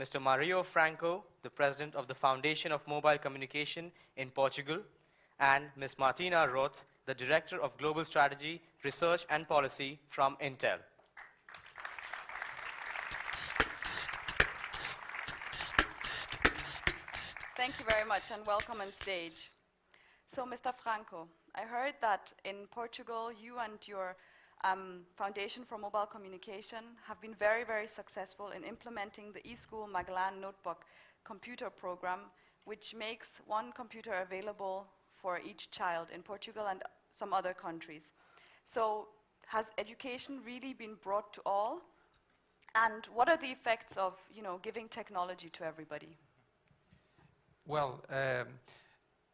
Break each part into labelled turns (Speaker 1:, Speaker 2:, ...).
Speaker 1: Mr. Mario Franco, the President of the Foundation of Mobile Communication in Portugal, and Ms. Martina Roth, the Director of Global Strategy, Research and Policy from Intel.
Speaker 2: Thank you very much and welcome on stage. So, Mr. Franco, I heard that in Portugal, you and your Foundation for Mobile Communication have been very, very successful in implementing the eSchool Magellan Notebook computer program, which makes one computer available for each child in Portugal and some other countries. So, has education really been brought to all? And what are the effects of, giving technology to everybody?
Speaker 3: Well,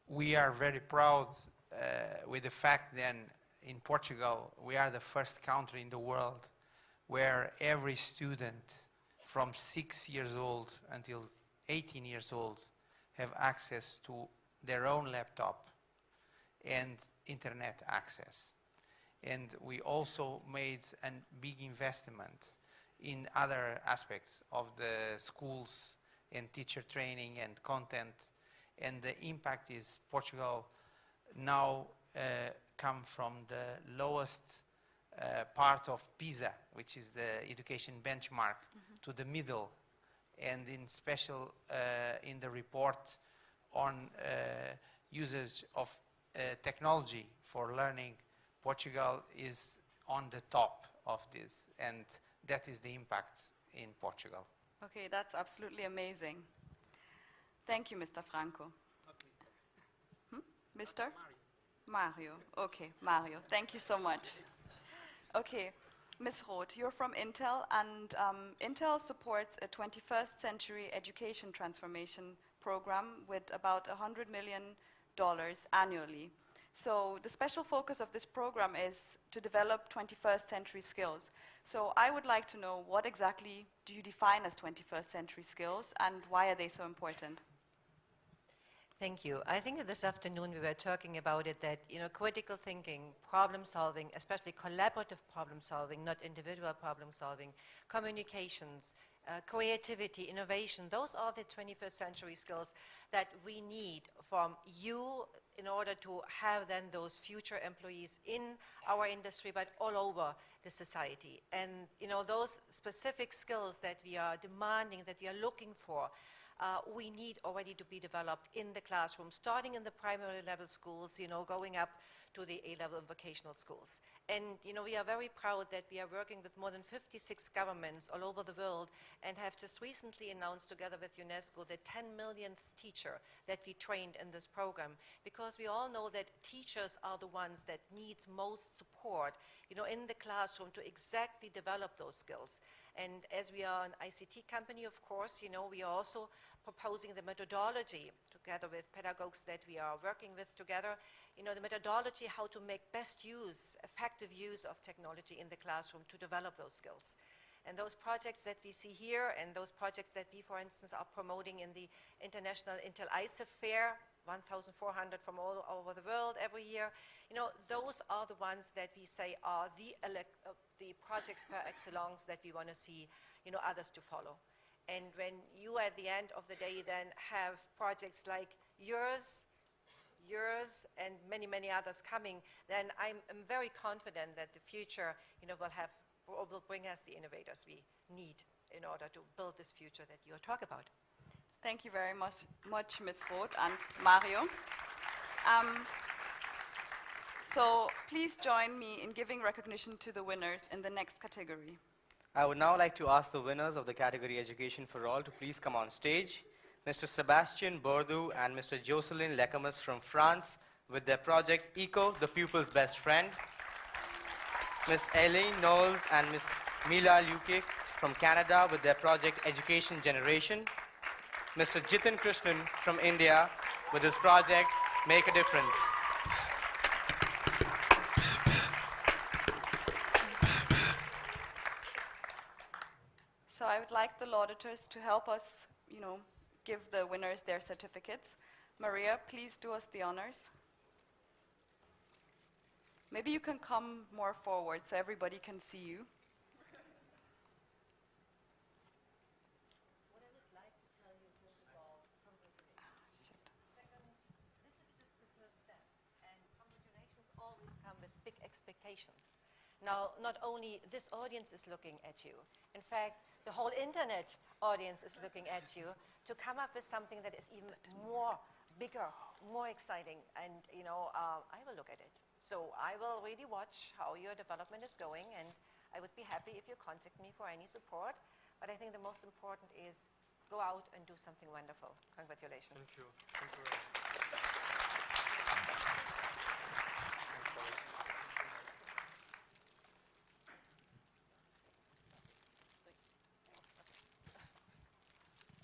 Speaker 3: we are very proud with the fact that in Portugal we are the first country in the world where every student from 6 years old until 18 years old have access to their own laptop and internet access. And we also made a big investment in other aspects of the schools and teacher training and content, and the impact is Portugal now come from the lowest part of PISA, which is the education benchmark, to the middle, and in special in the report on usage of technology for learning, Portugal is on the top of this, and that is the impact in Portugal.
Speaker 2: Okay, that's absolutely amazing. Thank you, Mr. Franco. Mr.? Mario. Okay, Mario. Thank you so much. Okay, Ms. Roth, you're from Intel, and Intel supports a 21st century education transformation program with about $100 million annually. So the special focus of this program is to develop 21st century skills. So I would like to know, what exactly do you define as 21st century skills, and why are they so important?
Speaker 4: Thank you. I think that this afternoon we were talking about it, that critical thinking, problem solving, especially collaborative problem solving, not individual problem solving, communications, creativity, innovation, those are the 21st century skills that we need from you in order to have then those future employees in our industry, but all over the society. And those specific skills that we are demanding, that we are looking for, we need already to be developed in the classroom, starting in the primary level schools, going up to the A-level and vocational schools. And we are very proud that we are working with more than 56 governments all over the world, and have just recently announced together with UNESCO the 10 millionth teacher that we trained in this program, because we all know that teachers are the ones that need most support in the classroom to exactly develop those skills. And as we are an ICT company, of course, we are also proposing the methodology together with pedagogues that we are working with together, the methodology how to make best use, effective use of technology in the classroom to develop those skills. And those projects that we see here, and those projects that we, for instance, are promoting in the International Intel ISA Fair, 1,400 from all over the world every year, those are the ones that we say are the projects par excellence that we want to see, others to follow. And when you at the end of the day then have projects like yours, and many, many others coming, then I'm very confident that the future, will bring us the innovators we need in order to build this future that you talk about.
Speaker 2: Thank you very much, Ms. Roth and Mario. So please join me in giving recognition to the winners in the next category.
Speaker 1: I would now like to ask the winners of the category Education for All to please come on stage. Mr. Sebastian Bordeaux and Mr. Jocelyn Lecamus from France with their project ECO, the Pupil's Best Friend. Ms. Eileen Knowles and Ms. Mila Luke from Canada with their project Education Generation. Mr. Jitin Krishnan from India with his project Make a Difference.
Speaker 2: So I would like the lauditors to help us, give the winners their certificates. Maria, please do us the honors. Maybe you can come more forward so everybody can see you.
Speaker 4: What I would like unrealistic expectations. Now, not only this audience is looking at you, in fact, the whole internet audience is looking at you to come up with something that is even more bigger, more exciting, and I will look at it. So I will really watch how your development is going, and I would be happy if you contact me for any support. But I think the most important is go out and do something wonderful. Congratulations.
Speaker 5: Thank you. Thank you very much.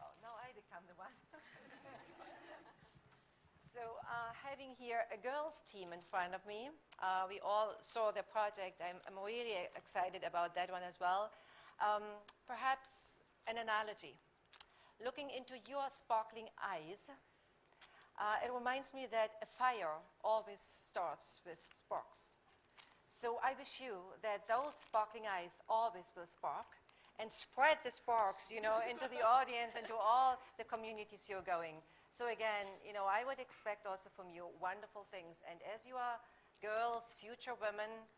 Speaker 4: Oh, now I become the one. So having here a girls' team in front of me, we all saw the project. I'm really excited about that one as well. Perhaps an analogy. Looking into your sparkling eyes, it reminds me that a fire always starts with sparks. So I wish you that those sparkling eyes always will spark and spread the sparks, into the audience and to all the communities you're going. So again, I would expect also from you wonderful things. And as you are girls, future women,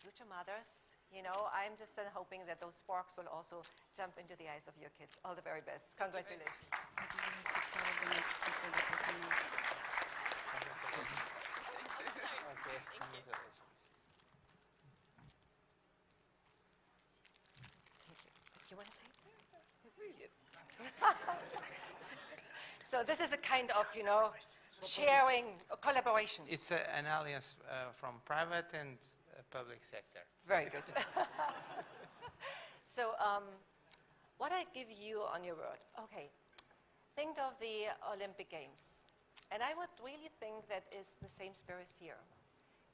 Speaker 4: future mothers, I'm just then hoping that those sparks will also jump into the eyes of your kids. All the very best. Congratulations.
Speaker 3: Okay, congratulations.
Speaker 4: You want to say? So this is a kind of, sharing, collaboration.
Speaker 3: It's an alliance from private and public sector.
Speaker 4: Very good. So what I give you on your word, okay, think of the Olympic Games. And I would really think that is the same spirit here.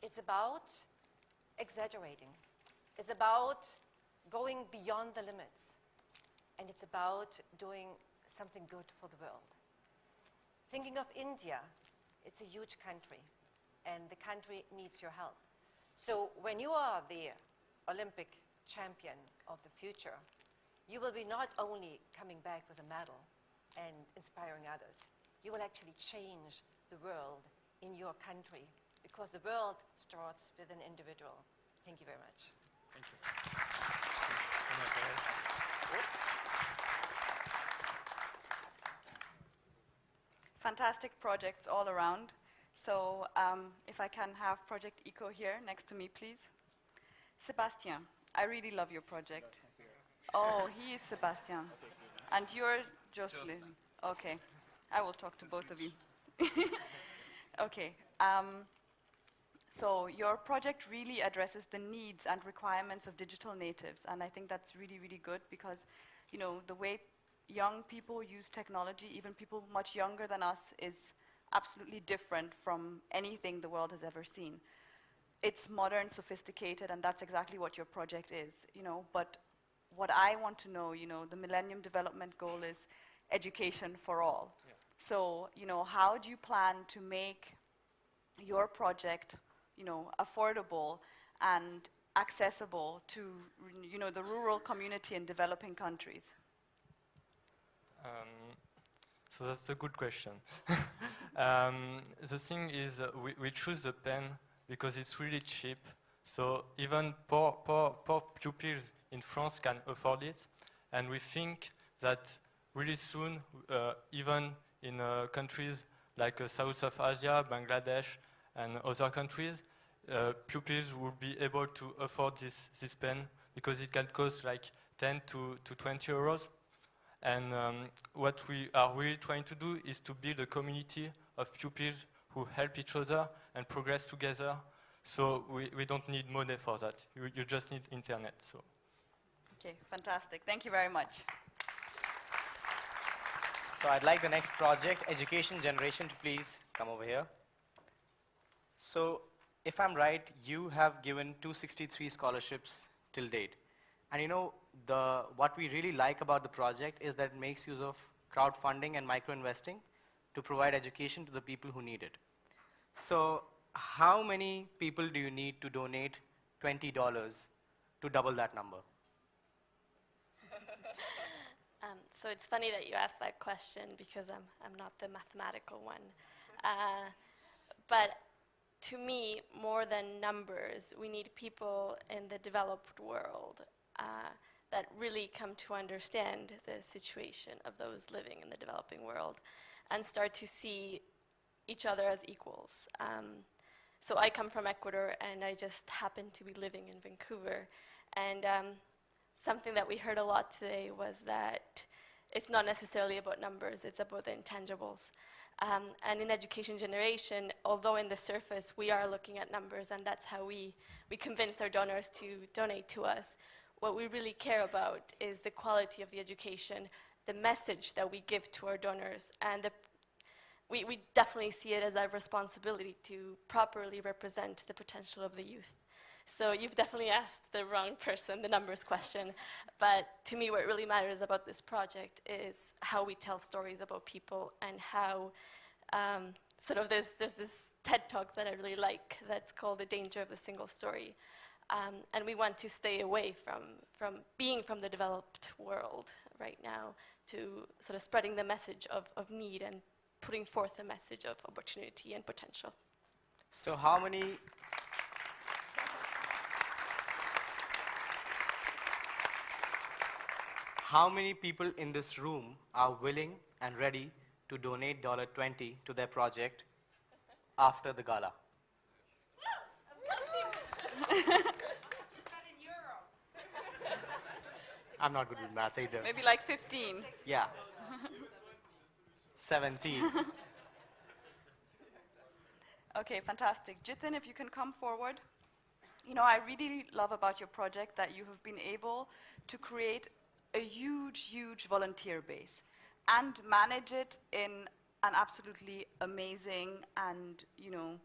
Speaker 4: It's about exaggerating. It's about going beyond the limits. And it's about doing something good for the world. Thinking of India, it's a huge country, and the country needs your help. So when you are the Olympic champion of the future, you will be not only coming back with a medal and inspiring others, you will actually change the world in your country, because the world starts with an individual. Thank you very much.
Speaker 5: Thank you.
Speaker 2: Fantastic projects all around. So if I can have Project Eco here next to me, please. Sebastian, I really love your project. Oh, he is Sebastian. And you're Jocelyn. Okay, I will talk to both of you. Okay, so your project really addresses the needs and requirements of digital natives, and I think that's really, really good, because the way young people use technology, even people much younger than us, is absolutely different from anything the world has ever seen. It's modern, sophisticated, and that's exactly what your project is, But what I want to know, the Millennium Development Goal is education for all.
Speaker 5: Yeah.
Speaker 2: So, how do you plan to make your project, affordable and accessible to, the rural community in developing countries?
Speaker 5: So that's a good question. The thing is, we choose the pen because it's really cheap. So even poor pupils in France can afford it. And we think that really soon, even in countries like South of Asia, Bangladesh, and other countries, pupils will be able to afford this pen, because it can cost like 10 to 20 euros. And what we are really trying to do is to build a community of pupils who help each other and progress together. So we don't need money for that. You just need internet. So.
Speaker 2: Okay, fantastic. Thank you very much.
Speaker 1: So I'd like the next project, Education Generation, to please come over here. So if I'm right, you have given 263 scholarships till date. And what we really like about the project is that it makes use of crowdfunding and micro-investing to provide education to the people who need it. So how many people do you need to donate $20 to double that number?
Speaker 6: So it's funny that you asked that question, because I'm not the mathematical one. But to me, more than numbers, we need people in the developed world that really come to understand the situation of those living in the developing world and start to see each other as equals. So I come from Ecuador, and I just happen to be living in Vancouver. And something that we heard a lot today was that it's not necessarily about numbers, it's about the intangibles. And in Education Generation, although in the surface we are looking at numbers, and that's how we convince our donors to donate to us, what we really care about is the quality of the education, the message that we give to our donors, and we definitely see it as our responsibility to properly represent the potential of the youth. So you've definitely asked the wrong person the numbers question, but to me what really matters about this project is how we tell stories about people and how sort of there's this TED talk that I really like that's called The Danger of the Single Story. And we want to stay away from being from the developed world right now to sort of spreading the message of need and putting forth a message of opportunity and potential.
Speaker 1: So how many people in this room are willing and ready to donate $20 to their project after the gala? I'm not good with maths either.
Speaker 2: Maybe like 15.
Speaker 1: Yeah. 17.
Speaker 2: Okay, fantastic. Jithin, if you can come forward. You know, I really love about your project that you have been able to create a huge, huge volunteer base and manage it in an absolutely amazing and, you know,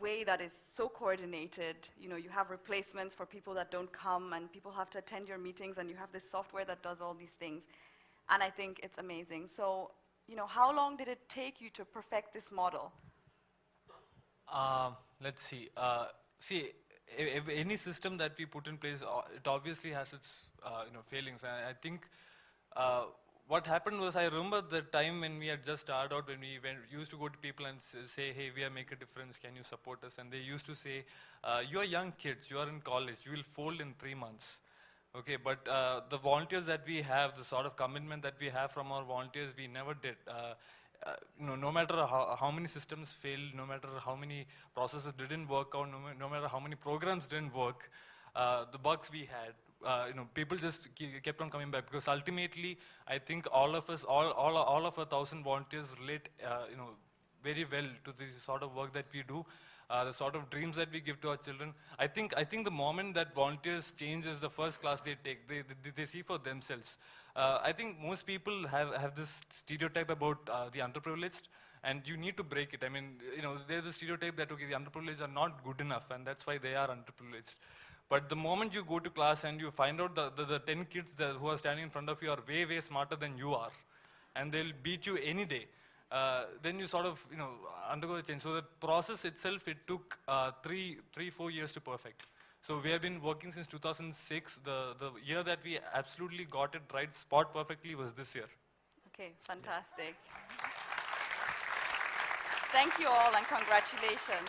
Speaker 2: way that is so coordinated. You know, you have replacements for people that don't come, and people have to attend your meetings, and you have this software that does all these things. And I think it's amazing. So, you know, how long did it take you to perfect this model?
Speaker 7: Let's see. Any system that we put in place, it obviously has its failings. And I think what happened was, I remember the time when we had just started out, when we used to go to people and say, hey, we are make a difference, can you support us? And they used to say, you are young kids, you are in college, you will fold in 3 months. Okay, but the volunteers that we have, the sort of commitment that we have from our volunteers, we never did. No matter how many systems failed, no matter how many processes didn't work out, no matter how many programs didn't work, the bugs we had, people just kept on coming back, because ultimately, I think all of us, all of 1,000 volunteers relate, very well to the sort of work that we do, the sort of dreams that we give to our children. I think the moment that volunteers change is the first class they take. They see for themselves. I think most people have this stereotype about the underprivileged, and you need to break it. I mean, there's a stereotype that, okay, the underprivileged are not good enough, and that's why they are underprivileged. But the moment you go to class and you find out the 10 kids who are standing in front of you are way, way smarter than you are, and they'll beat you any day, then you sort of, undergo the change. So the process itself, it took 4 years to perfect. So we have been working since 2006. The year that we absolutely got it right, spot perfectly, was this year.
Speaker 2: Okay, fantastic. Thank you all, and congratulations.